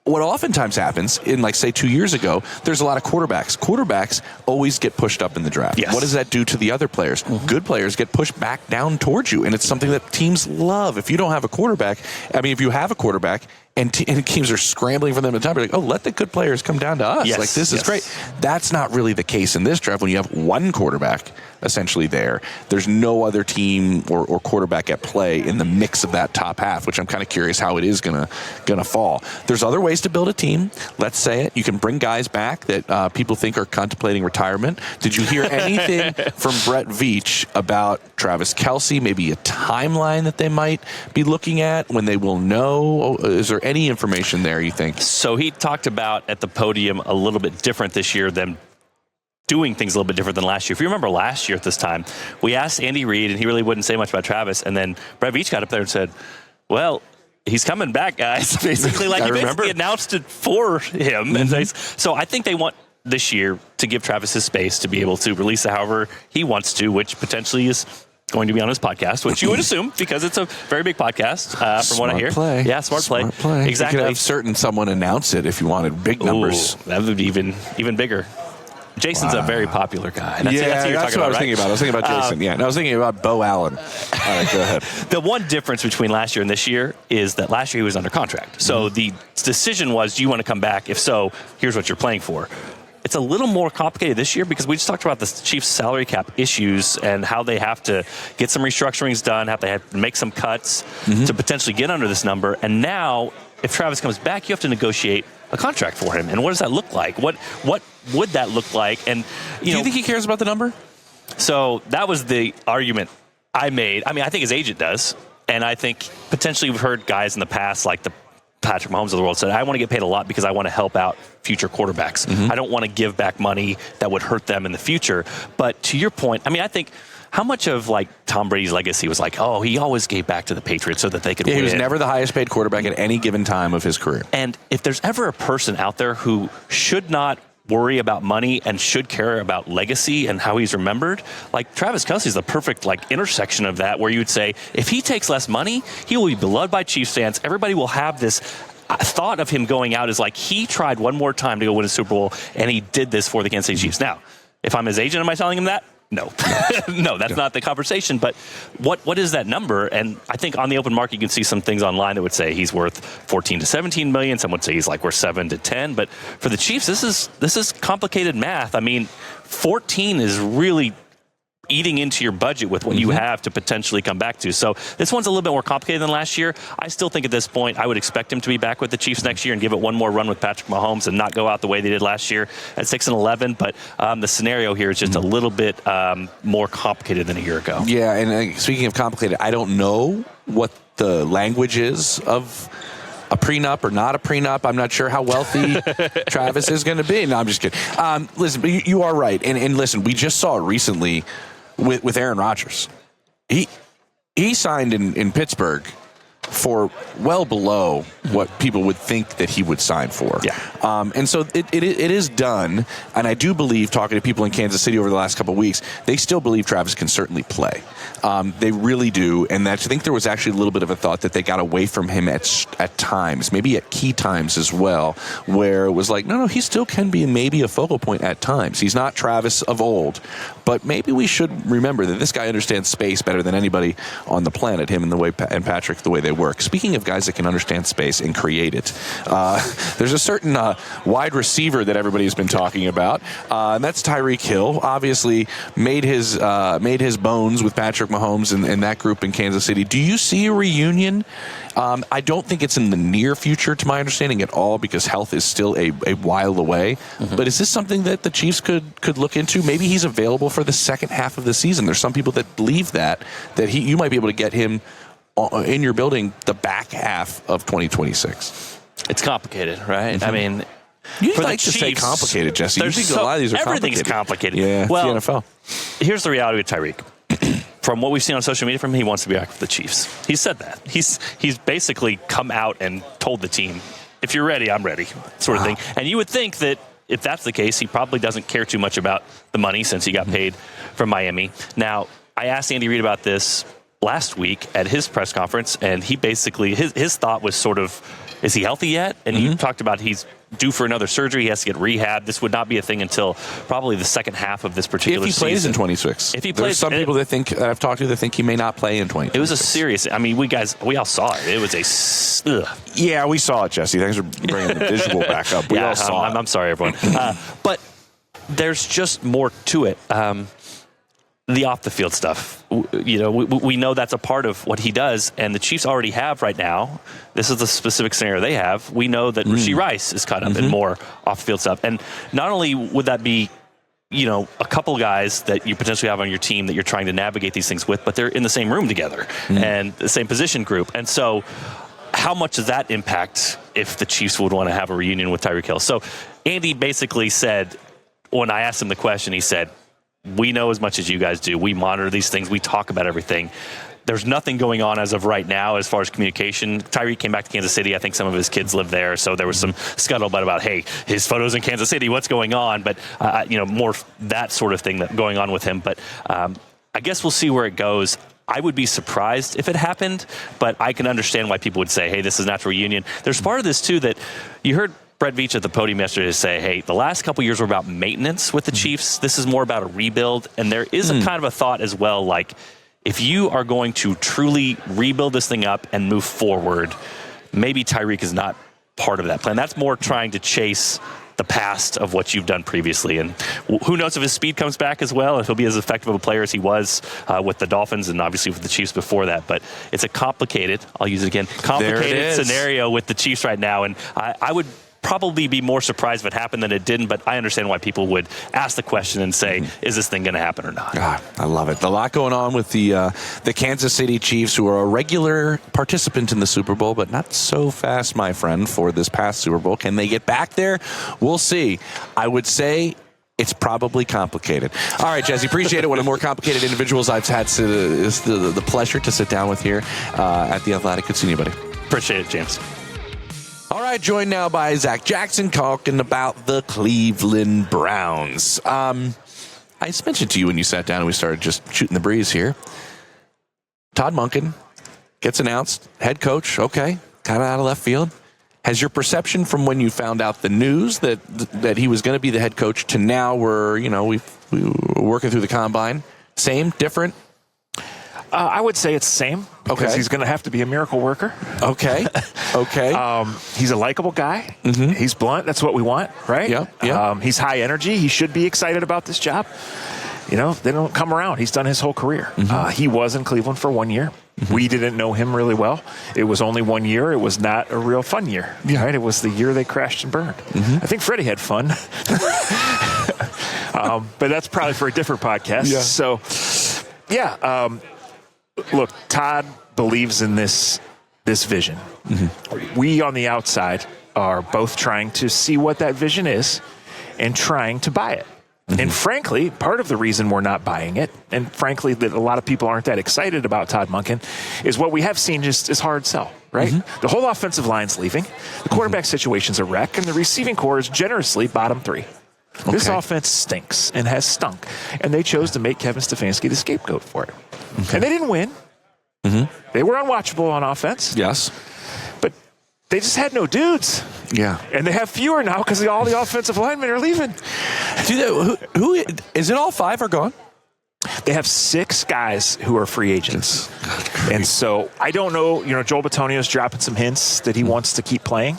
What oftentimes happens in, like, say, 2 years ago, there's a lot of quarterbacks. Quarterbacks always get pushed up in the draft. Yes. What does that do to the other players? Good players get pushed back down towards you, and it's something that teams love. If you don't have a quarterback, if you have a quarterback, and teams are scrambling for them at the time, you're like, let the good players come down to us. Yes, like, this is great. That's not really the case in this draft when you have one quarterback essentially there. There's no other team or quarterback at play in the mix of that top half, which I'm kind of curious how it is gonna fall. There's other ways to build a team. Let's say it. You can bring guys back that people think are contemplating retirement. Did you hear anything from Brett Veach about Travis Kelce, maybe a timeline that they might be looking at when they will know? Is there any information there, you think? So he talked about at the podium a little bit different this year than doing things a little bit different than last year. If you remember last year at this time, we asked Andy Reid, and he really wouldn't say much about Travis, and then Brett Veach got up there and said, well, he's coming back, guys. Basically, like he basically announced it for him. And so I think they want this year to give Travis his space to be able to release it however he wants to, which potentially is going to be on his podcast, which you would assume because it's a very big podcast from what I hear. Play. Yeah, smart play. Exactly. You could have someone announce it if you wanted big numbers. That would be even bigger. Jason's a very popular guy. That's what I was thinking about. I was thinking about Jason. I was thinking about Bo Allen. All right, go ahead. The one difference between last year and this year is that last year he was under contract. So the decision was, do you want to come back? If so, here's what you're playing for. It's a little more complicated this year because we just talked about the Chiefs' salary cap issues and how they have to get some restructurings done, how they have to make some cuts to potentially get under this number. And now, if Travis comes back, you have to negotiate a contract for him. And what does that look like? What would that look like? And do you think he cares about the number? So that was the argument I made. I think his agent does. And I think potentially we've heard guys in the past like the Patrick Mahomes of the world said, I want to get paid a lot because I want to help out future quarterbacks. I don't want to give back money that would hurt them in the future. But to your point, I think how much of like Tom Brady's legacy was like, he always gave back to the Patriots so that they could win. He was never the highest paid quarterback at any given time of his career. And if there's ever a person out there who should not worry about money and should care about legacy and how he's remembered, like Travis Kelce is the perfect intersection of that, where you would say if he takes less money, he will be beloved by Chiefs fans. Everybody will have this thought of him going out as like he tried one more time to go win a Super Bowl and he did this for the Kansas City Chiefs. Now, if I'm his agent, am I telling him that? No. No, that's not the conversation. But what is that number? And I think on the open market, you can see some things online that would say he's worth 14 to 17 million. Some would say he's worth 7 to 10. But for the Chiefs, this is complicated math. 14 is really eating into your budget with what you have to potentially come back to. So this one's a little bit more complicated than last year. I still think at this point, I would expect him to be back with the Chiefs next year and give it one more run with Patrick Mahomes and not go out the way they did last year at 6-11. But the scenario here is just a little bit more complicated than a year ago. Yeah, and speaking of complicated, I don't know what the language is of a prenup or not a prenup. I'm not sure how wealthy Travis is going to be. No, I'm just kidding. Listen, but you are right. And listen, we just saw it recently with Aaron Rodgers. He signed in Pittsburgh for well below what people would think that he would sign for. Yeah. And so it is done. And I do believe, talking to people in Kansas City over the last couple of weeks, they still believe Travis can certainly play. They really do. And I think there was actually a little bit of a thought that they got away from him at times, maybe at key times as well, where it was like, no, he still can be maybe a focal point at times. He's not Travis of old. But maybe we should remember that this guy understands space better than anybody on the planet, him and Patrick, the way they work. Speaking of guys that can understand space and create it, there's a certain wide receiver that everybody's been talking about, and that's Tyreek Hill. Obviously, made his bones with Patrick Mahomes and that group in Kansas City. Do you see a reunion? I don't think it's in the near future, to my understanding, at all, because health is still a while away. Mm-hmm. But is this something that the Chiefs could look into? Maybe he's available for the second half of the season. There's some people that believe that you might be able to get him in your building the back half of 2026. It's complicated, right? Mm-hmm. I mean, you like to say complicated, Jesse. You think a lot of these are everything's complicated. Yeah, well, it's the NFL. Here's the reality with Tyreek. From what we've seen on social media from him, he wants to be back with the Chiefs. He said that. He's basically come out and told the team, if you're ready, I'm ready, sort of thing. And you would think that if that's the case, he probably doesn't care too much about the money since he got paid from Miami. Now, I asked Andy Reid about this last week at his press conference, and he basically, his thought was sort of, is he healthy yet? And he talked about he's due for another surgery. He has to get rehab. This would not be a thing until probably the second half of this particular season. If he plays in 26. If he plays, there's some people that I've talked to that think he may not play in 26. It was a serious, I mean, we all saw it. It was Yeah, we saw it, Jesse. Thanks for bringing the visual back up. We all saw it. I'm sorry, everyone. But there's just more to it. The off-the-field stuff, we know that's a part of what he does, and the Chiefs already have right now. This is the specific scenario they have. We know that Rashee Rice is caught up in more off-the-field stuff, and not only would that be, a couple guys that you potentially have on your team that you're trying to navigate these things with, but they're in the same room together and the same position group, and so how much does that impact if the Chiefs would want to have a reunion with Tyreek Hill? So Andy basically said, when I asked him the question, he said, we know as much as you guys do. We monitor these things. We talk about everything. There's nothing going on as of right now as far as communication. Tyreek came back to Kansas City. I think some of his kids live there, so there was some scuttlebutt about, hey, his photos in Kansas City, what's going on? But, more that sort of thing that going on with him. But I guess we'll see where it goes. I would be surprised if it happened, but I can understand why people would say, hey, this is not a reunion. There's part of this, too, that you heard Brett Veach at the podium yesterday say, hey, the last couple years were about maintenance with the Chiefs. This is more about a rebuild. And there is a kind of a thought as well, like, if you are going to truly rebuild this thing up and move forward, maybe Tyreek is not part of that plan. That's more trying to chase the past of what you've done previously. And who knows if his speed comes back as well, if he'll be as effective of a player as he was with the Dolphins and obviously with the Chiefs before that. But it's a complicated, I'll use it again, complicated scenario with the Chiefs right now. And I would probably be more surprised if it happened than it didn't, but I understand why people would ask the question and say, is this thing going to happen or not? God, I love it. A lot going on with the Kansas City Chiefs, who are a regular participant in the Super Bowl, but not so fast, my friend, for this past Super Bowl. Can they get back there? We'll see. I would say it's probably complicated. All right, Jesse, appreciate it. One of the more complicated individuals I've had is the pleasure to sit down with here at The Athletic. Good seeing you, buddy. Appreciate it, James. All right, joined now by Zach Jackson talking about the Cleveland Browns. I just mentioned to you when you sat down and we started just shooting the breeze here. Todd Monken gets announced, head coach, okay, kind of out of left field. Has your perception from when you found out the news that he was going to be the head coach to now we're working through the combine, same, different? I would say it's the same because he's going to have to be a miracle worker. Okay. He's a likable guy. Mm-hmm. He's blunt. That's what we want, right? Yeah. He's high energy. He should be excited about this job. They don't come around. He's done his whole career. Mm-hmm. He was in Cleveland for 1 year. Mm-hmm. We didn't know him really well. It was only 1 year. It was not a real fun year. Yeah. Right? It was the year they crashed and burned. Mm-hmm. I think Freddie had fun. But that's probably for a different podcast. Yeah. So, look, Todd believes in this this vision. We on the outside are both trying to see what that vision is and trying to buy it. And frankly, part of the reason we're not buying it, and frankly that a lot of people aren't that excited about Todd Monken, is what we have seen just is hard sell, right? The whole offensive line's leaving. The quarterback situation's a wreck, and the receiving core is generously bottom 3. This offense stinks and has stunk, and they chose to make Kevin Stefanski the scapegoat for it. And they didn't win. They were unwatchable on offense. Yes. But they just had no dudes. Yeah. And they have fewer now because all the offensive linemen are leaving. Who is it? All 5 are gone. They have 6 guys who are free agents. And so I don't know, Joel Bitonio's dropping some hints that he wants to keep playing.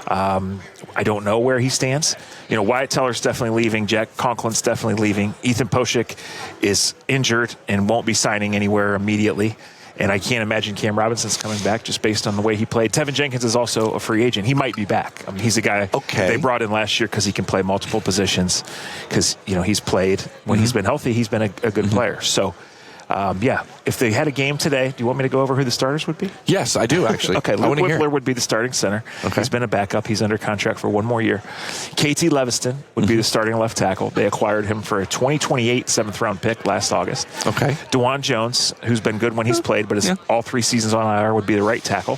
I don't know where he stands. Wyatt Teller's definitely leaving. Jack Conklin's definitely leaving. Ethan Poshik is injured and won't be signing anywhere immediately. And I can't imagine Cam Robinson's coming back just based on the way he played. Tevin Jenkins is also a free agent. He might be back. I mean, he's a guy they brought in last year because he can play multiple positions. Because, he's played. When he's been healthy, he's been a good player. So, if they had a game today, do you want me to go over who the starters would be? Yes, I do, actually. Okay, Luke Whippler would be the starting center. Okay. He's been a backup. He's under contract for 1 more year. KT Leviston would be the starting left tackle. They acquired him for a 2028 7th-round pick last August. Okay. DeJuan Jones, who's been good when he's played, but all 3 seasons on IR, would be the right tackle.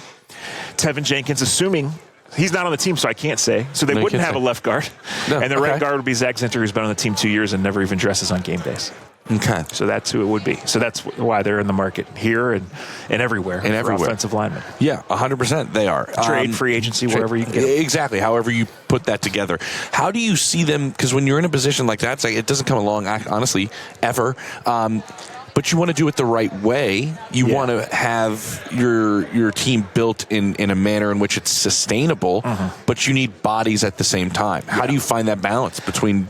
Tevin Jenkins, assuming he's not on the team, so I can't say. So they wouldn't have a left guard. No. And the right guard would be Zach Zinter, who's been on the team 2 years and never even dresses on game days. Okay. So that's who it would be. So that's why they're in the market here and everywhere. And everywhere. Offensive linemen. Yeah, 100% they are. Trade, free agency, wherever you can get them. Exactly, however you put that together. How do you see them, because when you're in a position like that, it doesn't come along, honestly, ever. But you want to do it the right way. You want to have your team built in a manner in which it's sustainable, but you need bodies at the same time. How do you find that balance between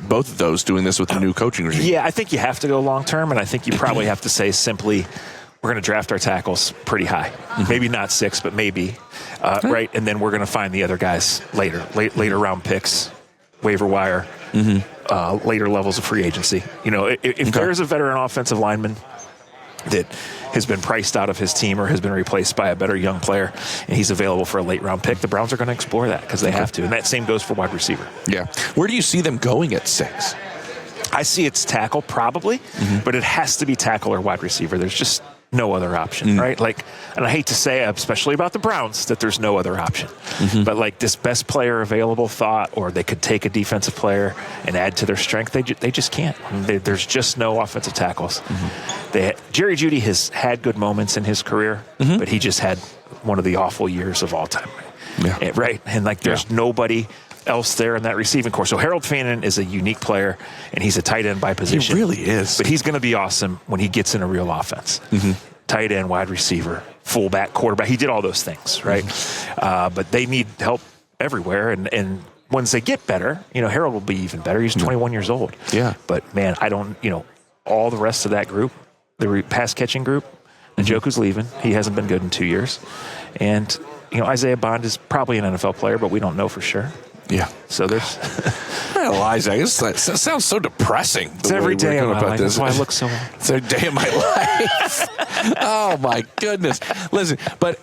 both of those, doing this with the new coaching regime? Yeah, I think you have to go long term, and I think you probably have to say simply, we're going to draft our tackles pretty high. Maybe not 6, but maybe. Right? And then we're going to find the other guys later round picks, waiver wire, later levels of free agency. If there's a veteran offensive lineman that has been priced out of his team or has been replaced by a better young player and he's available for a late round pick, the Browns are going to explore that because they have to. And that same goes for wide receiver. Yeah. Where do you see them going at 6? I see it's tackle probably, but it has to be tackle or wide receiver. There's just no other option, right? And I hate to say, especially about the Browns, that there's no other option. But this best player available thought, or they could take a defensive player and add to their strength, they just can't. There's just no offensive tackles. Jerry Jeudy has had good moments in his career, but he just had one of the awful years of all time. Yeah. Right? And there's nobody else there in that receiving core. So Harold Fannin is a unique player, and he's a tight end by position. He really is. But he's going to be awesome when he gets in a real offense. Tight end, wide receiver, fullback, quarterback. He did all those things, right? But they need help everywhere. And once they get better, Harold will be even better. He's 21 years old. Yeah. But, man, I don't, all the rest of that group, the pass-catching group, Njoku's leaving. He hasn't been good in 2 years. And, Isaiah Bond is probably an NFL player, but we don't know for sure. Yeah. So there's... Elijah, it sounds so depressing. It's every day of my life. That's why I look so... It's every day of my life. Oh, my goodness. Listen, but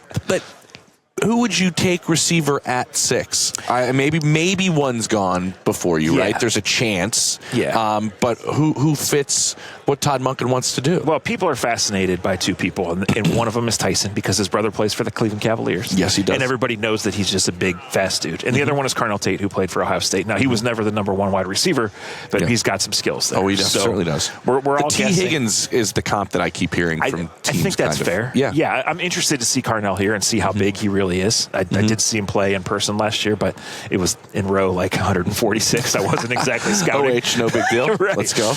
who would you take receiver at 6? Maybe one's gone before you, right? There's a chance. Yeah. But who fits what Todd Monken wants to do? Well, people are fascinated by 2 people, and one of them is Tyson because his brother plays for the Cleveland Cavaliers. Yes, he does. And everybody knows that he's just a big, fast dude. And the other one is Carnell Tate, who played for Ohio State. Now, he was never the number 1 wide receiver, but he's got some skills there. Oh, he certainly does. We're all T. guessing. Higgins is the comp that I keep hearing from teams. I think that's fair. Yeah, I'm interested to see Carnell here and see how big he really is. I did see him play in person last year, but it was in row 146. I wasn't exactly scouting. no big deal. Right. Let's go.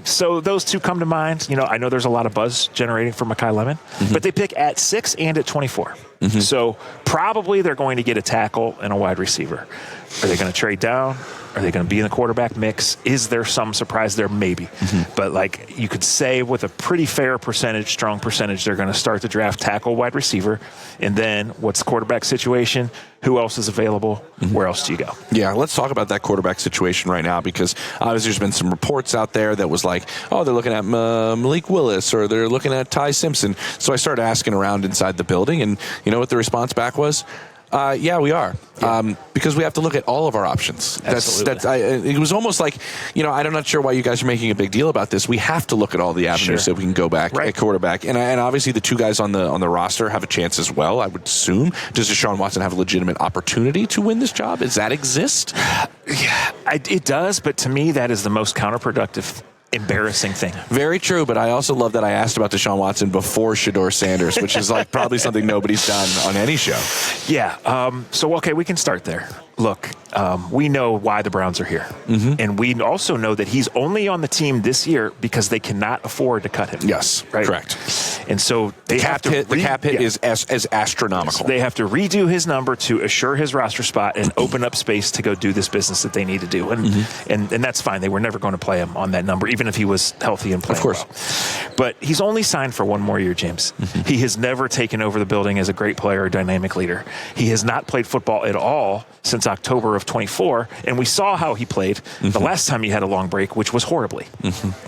So those 2 come to mind. I know there's a lot of buzz generating for Mekhi Lemon, but they pick at 6 and at 24. So probably they're going to get a tackle and a wide receiver. Are they going to trade down? Are they going to be in the quarterback mix? Is there some surprise there? Maybe. But you could say with a pretty fair percentage, strong percentage, they're going to start the draft tackle, wide receiver, and then What's the quarterback situation? Who else is available? Where else do you go? Yeah, let's talk about that quarterback situation right now, because obviously there's been some reports out there that was like, oh, they're looking at Malik Willis, or they're looking at Ty Simpson. So I started asking around inside the building, and you know what the response back was? Yeah, we are. Because we have to look at all of our options. It was almost like, I'm not sure why you guys are making a big deal about this. We have to look at all the avenues that we can go back at quarterback. And obviously the two guys on the roster have a chance as well, I would assume. Does Deshaun Watson have a legitimate opportunity to win this job? Does that exist? Yeah, it does. But to me, that is the most counterproductive, embarrassing thing. Very true, but I also love that I asked about Deshaun Watson before Shedeur Sanders, which is like probably something nobody's done on any show. Yeah. Okay, we can start there. Look, we know why the Browns are here. And we also know that he's only on the team this year because they cannot afford to cut him. Yes, right? Correct. And so the cap hit is as astronomical. So they have to redo his number to assure his roster spot and open up space to go do this business that they need to do. And that's fine. They were never going to play him on that number, even if he was healthy and playing well. But he's only signed for one more year, James. He has never taken over the building as a great player or dynamic leader. He has not played football at all since October of 24, and we saw how he played the last time he had a long break, which was horribly.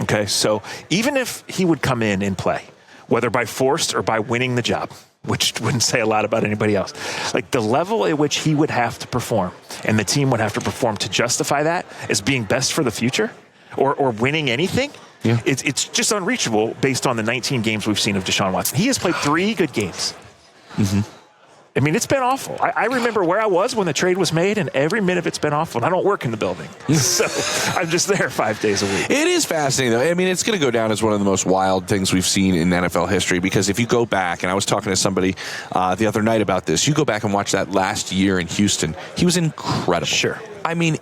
Okay, so even if he would come in and play, whether by forced or by winning the job, which wouldn't say a lot about anybody else, like the level at which he would have to perform and the team would have to perform to justify that as being best for the future or winning anything, it's just unreachable based on the 19 games we've seen of Deshaun Watson. He has played 3 good games. I mean, it's been awful. I remember where I was when the trade was made, and every minute of it's been awful. And I don't work in the building, so I'm just there 5 days a week. It is fascinating, though. I mean, it's going to go down as one of the most wild things we've seen in NFL history, because if you go back, and I was talking to somebody the other night about this, you go back and watch that last year in Houston, he was incredible. Sure. I mean,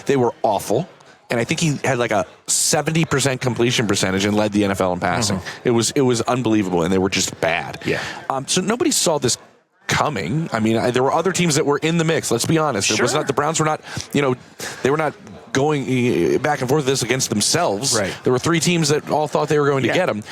they were awful. And I think he had like a 70% completion percentage and led the NFL in passing. It was unbelievable, and they were just bad. Yeah. So nobody saw this coming. I mean, there were other teams that were in the mix. Let's be honest. It was not, the Browns were not, they were not going back and forth this against themselves. Right. There were 3 teams that all thought they were going to get him.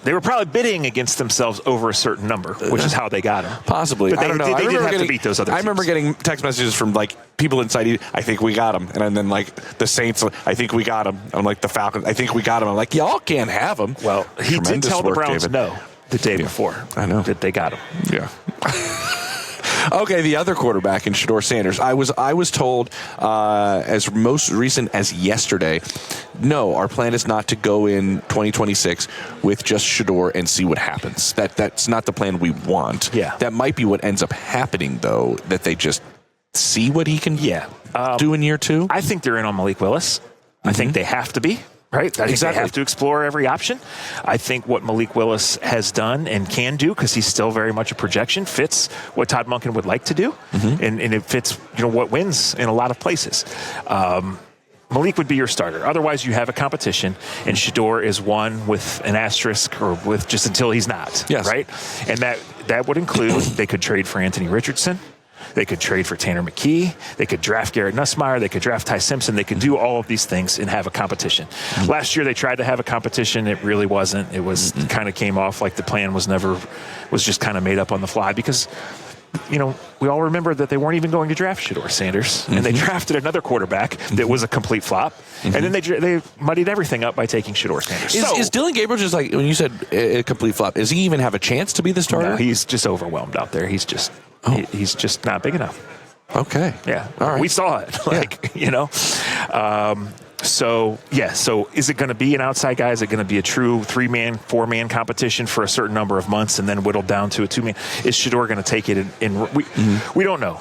They were probably bidding against themselves over a certain number, which is how they got him. Possibly. But I don't know. They did have to beat those other teams. I remember getting text messages from like people inside. I think we got him. And then like the Saints, I think we got him. I'm like the Falcons, I think we got him. I'm like, y'all can't have him. Well, he did tell the Browns David. no the day before. I know. That they got him. Yeah. Okay, the other quarterback in Shedeur Sanders. I was told as most recent as yesterday, no, our plan is not to go in 2026 with just Shedeur and see what happens. That's not the plan we want. Yeah. That might be what ends up happening, though, that they just see what he can do in year 2. I think they're in on Malik Willis. I think they have to be. Right? I think they have to explore every option. I think what Malik Willis has done and can do, because he's still very much a projection, fits what Todd Monken would like to do, and it fits what wins in a lot of places. Malik would be your starter. Otherwise, you have a competition, and Shedeur is one with an asterisk or with just until he's not. Yes. Right? And that would include they could trade for Anthony Richardson. They could trade for Tanner McKee. They could draft Garrett Nussmeier. They could draft Ty Simpson. They could do all of these things and have a competition. Last year, they tried to have a competition. It really wasn't. It was kind of came off like the plan was just kind of made up on the fly because, we all remember that they weren't even going to draft Shedeur Sanders. And they drafted another quarterback that was a complete flop. And then they muddied everything up by taking Shedeur Sanders. Is Dylan Gabriel just like, when you said a complete flop, does he even have a chance to be the starter? No, he's just overwhelmed out there. He's just not big enough. Okay. Yeah. All right. We saw it. So is it going to be an outside guy? Is it going to be a true 3-man, 4-man competition for a certain number of months and then whittled down to a 2-man? Is Shedeur going to take it? We don't know.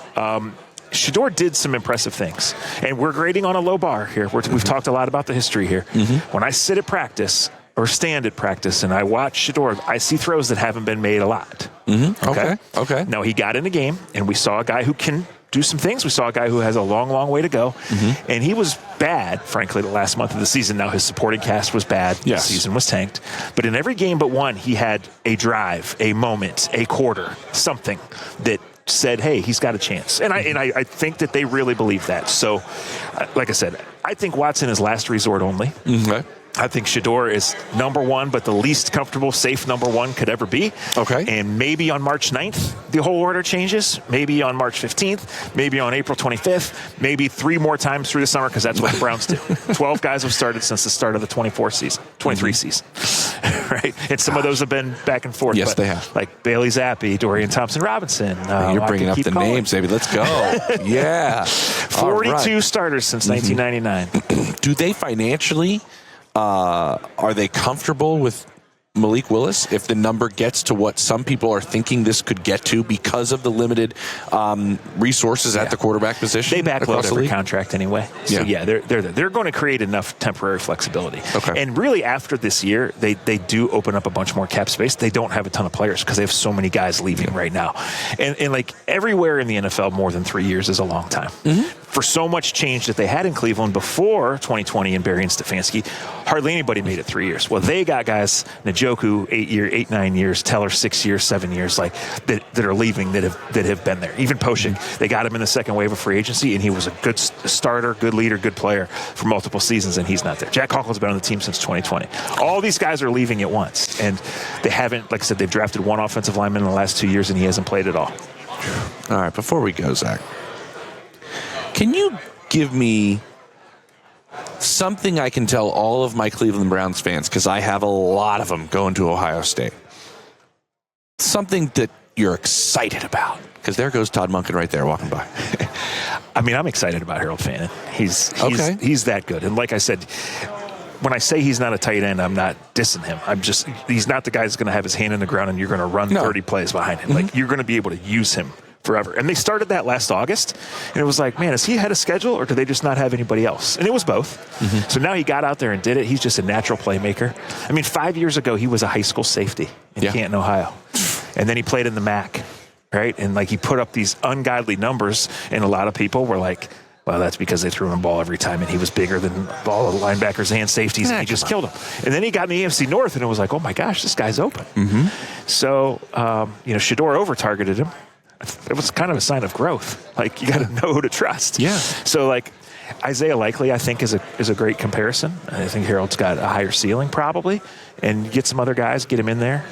Shedeur did some impressive things, and we're grading on a low bar here. We've talked a lot about the history here. When I sit at practice or stand at practice and I watch Shedeur, I see throws that haven't been made a lot. Okay. Now, he got in the game, and we saw a guy who can do some things. We saw a guy who has a long, long way to go. And he was bad, frankly, the last month of the season. Now, his supporting cast was bad. Yes. The season was tanked. But in every game but one, he had a drive, a moment, a quarter, something that said, hey, he's got a chance. And I think that they really believe that. So, like I said, I think Watson is last resort only. I think Shedeur is number one, but the least comfortable, safe number one could ever be. Okay. And maybe on March 9th, the whole order changes. Maybe on March 15th. Maybe on April 25th. Maybe 3 more times through the summer, because that's what the Browns do. 12 guys have started since the start of the 23 season. Right? And some of those have been back and forth. Yes, but they have. Like Bailey Zappi, Dorian Thompson-Robinson. You're bringing up the names, baby. Let's go. Yeah. 42 starters since 1999. Do they financially, are they comfortable with Malik Willis if the number gets to what some people are thinking this could get to because of the limited resources at the quarterback position? They backload the every league? contract anyway. So they're going to create enough temporary flexibility. Okay. And really after this year, they do open up a bunch more cap space. They don't have a ton of players because they have so many guys leaving right now. And like everywhere in the NFL, more than 3 years is a long time. For so much change that they had in Cleveland before 2020 and Barry and Stefanski, hardly anybody made it 3 years. Well, they got guys, Njoku, 9 years, Teller, 6 years, 7 years, like that are leaving that have been there. Even Poshing, they got him in the second wave of free agency, and he was a good starter, good leader, good player for multiple seasons, and he's not there. Jack Conklin's been on the team since 2020. All these guys are leaving at once, and they haven't, like I said, they've drafted one offensive lineman in the last 2 years, and he hasn't played at all. All right, before we go, Zach, can you give me something I can tell all of my Cleveland Browns fans, because I have a lot of them going to Ohio State? Something that you're excited about, because there goes Todd Monken right there walking by. I mean, I'm excited about Harold Fannin. He's that good. And like I said, when I say he's not a tight end, I'm not dissing him. He's not the guy that's going to have his hand in the ground and you're going to run 30 plays behind him. Like, you're going to be able to use him forever. And they started that last August, and it was like, man, is he ahead of schedule, or do they just not have anybody else? And it was both. So now he got out there and did it. He's just a natural playmaker. I mean, 5 years ago, he was a high school safety in Canton, Ohio. And then he played in the MAC, right? And like, he put up these ungodly numbers, and a lot of people were like, well, that's because they threw him a ball every time, and he was bigger than all the linebackers and safeties, and he just killed him. And then he got in the AFC North, and it was like, oh my gosh, this guy's open. So, Shedeur over-targeted him. It was kind of a sign of growth. Like, you got to know who to trust. Yeah. So, like, Isaiah Likely, I think, is a great comparison. I think Harold's got a higher ceiling, probably. And get some other guys, get him in there,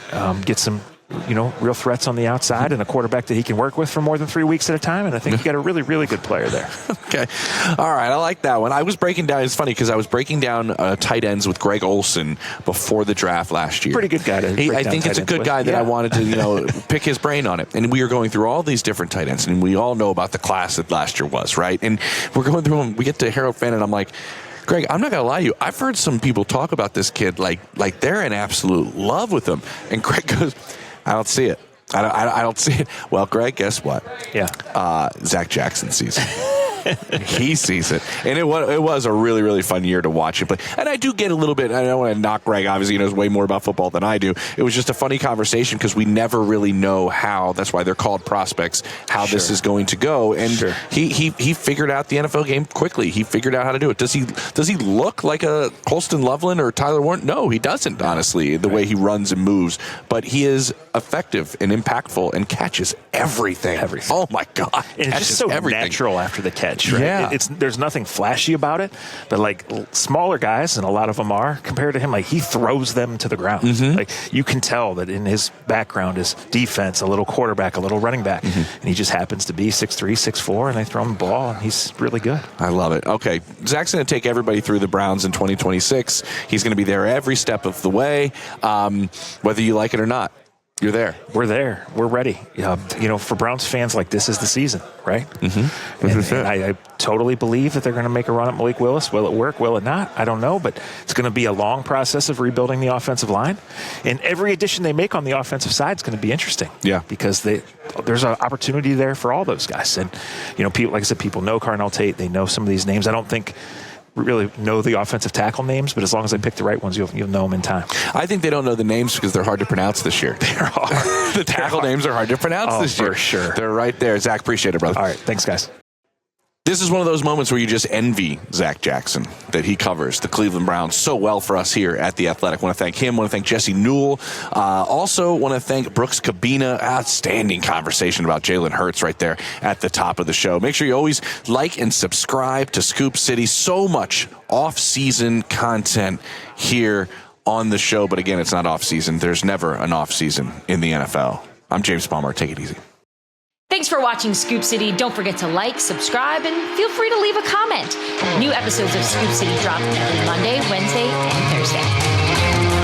get some, real threats on the outside, and a quarterback that he can work with for more than 3 weeks at a time. And I think you got a really, really good player there. Okay. All right. I like that one. I was breaking down, it's funny because I was breaking down tight ends with Greg Olson before the draft last year. Pretty good guy to break I down think it's a good guy that I wanted to, pick his brain on it. And we are going through all these different tight ends, and we all know about the class that last year was, right? And we're going through them. We get to Harold Fannin, and I'm like, Greg, I'm not going to lie to you. I've heard some people talk about this kid like they're in absolute love with him. And Greg goes, I don't see it. I don't see it. Well, Greg, guess what? Yeah. Zach Jackson sees it. He sees it. And it was a really, really fun year to watch him play. And I do get a little bit, I don't want to knock Greg, obviously he knows way more about football than I do. It was just a funny conversation because we never really know how, that's why they're called prospects, how this is going to go. And he figured out the NFL game quickly. He figured out how to do it. Does he look like a Colston Loveland or Tyler Warren? No, he doesn't, honestly, the way he runs and moves. But he is effective and impactful and catches everything. Oh, my God. And it's just so natural after the catch. Right? Yeah. There's nothing flashy about it, but like smaller guys, and a lot of them are, compared to him, like he throws them to the ground. Like you can tell that in his background is defense, a little quarterback, a little running back, and he just happens to be 6'3", 6'4", and they throw him the ball, and he's really good. I love it. Okay, Zach's going to take everybody through the Browns in 2026. He's going to be there every step of the way, whether you like it or not. You're there. We're there. We're ready. For Browns fans, like, this is the season, right? And I totally believe that they're going to make a run at Malik Willis. Will it work? Will it not? I don't know, but it's going to be a long process of rebuilding the offensive line. And every addition they make on the offensive side is going to be interesting. Yeah. Because there's an opportunity there for all those guys. And, people, like I said, people know Carnell Tate. They know some of these names. I don't think really know the offensive tackle names, but as long as they pick the right ones, you'll know them in time. I think they don't know the names because they're hard to pronounce this year. The tackle names are hard to pronounce this year. For sure. They're right there. Zach, appreciate it, brother. All right. Thanks, guys. This is one of those moments where you just envy Zach Jackson that he covers the Cleveland Browns so well for us here at The Athletic. Want to thank him. Want to thank Jesse Newell. Also want to thank Brooks Kubena. Outstanding conversation about Jalen Hurts right there at the top of the show. Make sure you always like and subscribe to Scoop City. So much off-season content here on the show. But again, it's not off-season. There's never an off-season in the NFL. I'm James Palmer. Take it easy. Thanks for watching Scoop City. Don't forget to like, subscribe, and feel free to leave a comment. New episodes of Scoop City drop every Monday, Wednesday, and Thursday.